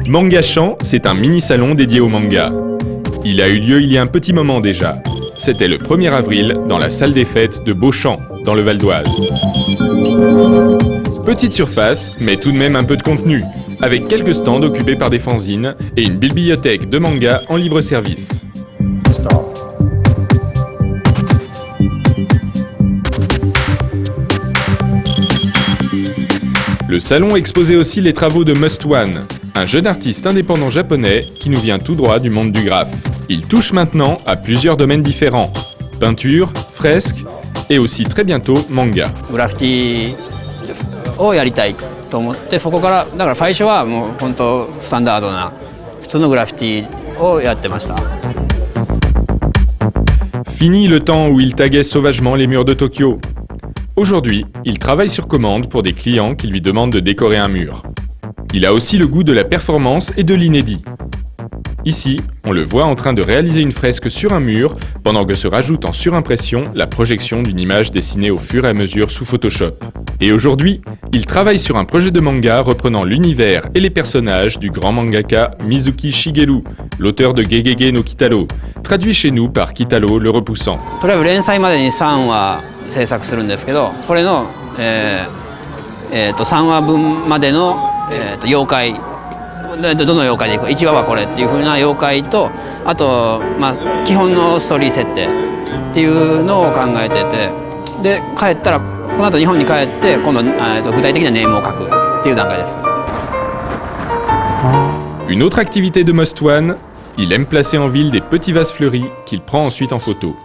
Manga-chan, c'est un mini-salon dédié au manga. Il a eu lieu il y a un petit moment déjà. C'était le 1er avril dans la salle des fêtes de Beauchamp, dans le Val d'Oise. Petite surface, mais tout de même un peu de contenu, avec quelques stands occupés par des fanzines et une bibliothèque de manga en libre service. Le salon exposait aussi les travaux de Must One, un jeune artiste indépendant japonais qui nous vient tout droit du monde du graphe. Il touche maintenant à plusieurs domaines différents, peinture, fresques et aussi très bientôt manga. グラフィティをやりたいと思って、そこからだから最初はもう本当スタンダードな普通のグラフィティをやってました。 Fini le temps où il taguait sauvagement les murs de Tokyo. Aujourd'hui, il travaille sur commande pour des clients qui lui demandent de décorer un mur. Il a aussi le goût de la performance et de l'inédit. Ici, on le voit en train de réaliser une fresque sur un mur, pendant que se rajoute en surimpression la projection d'une image dessinée au fur et à mesure sous Photoshop. Et aujourd'hui, il travaille sur un projet de manga reprenant l'univers et les personnages du grand mangaka Mizuki Shigeru, l'auteur de Gegege no Kitaro, traduit chez nous par Kitaro le repoussant. とりあえず連載までに3話制作するんですけど、それの、3話分までの、妖怪どの妖怪でいくか、1話はこれっていう風な妖怪と、あと、基本のストーリー設定っていうのを考えてて、で帰ったらこの後日本に帰って今度、具体的なネームを書くっていう段階です。 Une autre activité de Must One, il aime placer en ville des petits vases fleuris qu'il prend ensuite en photo.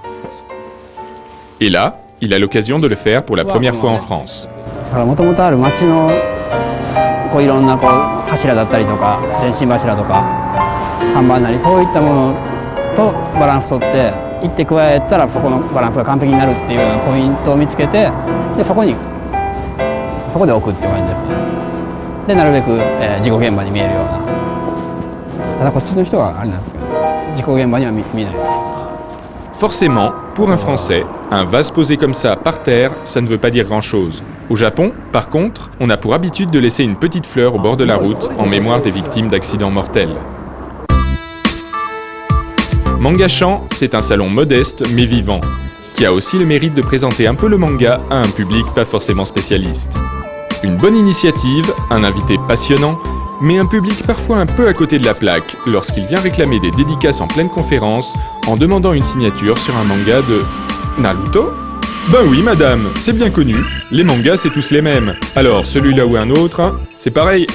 Et là, il a l'occasion de le faire pour la première fois en France. もともとある街のこういろんなこう柱だったりとか電信柱とか看板なりそういったものとバランス取って一手加えたらそこのバランスが完璧になるっていうようなポイントを見つけて、でそこで置くっていう感じです。でなるべく、事故現場に見えるような。ただこっちの人はあれなんですけど、事故現場には見えない。 Forcément, pour un Français, un vase posé comme ça par terre, ça ne veut pas dire grand-chose. Au Japon, par contre, on a pour habitude de laisser une petite fleur au bord de la route en mémoire des victimes d'accidents mortels. Manga-chan, c'est un salon modeste mais vivant, qui a aussi le mérite de présenter un peu le manga à un public pas forcément spécialiste. Une bonne initiative, un invité passionnant, mais un public parfois un peu à côté de la plaque lorsqu'il vient réclamer des dédicaces en pleine conférence en demandant une signature sur un manga de Naruto. Ben oui madame, c'est bien connu, les mangas c'est tous les mêmes, alors celui-là ou un autre, c'est pareil.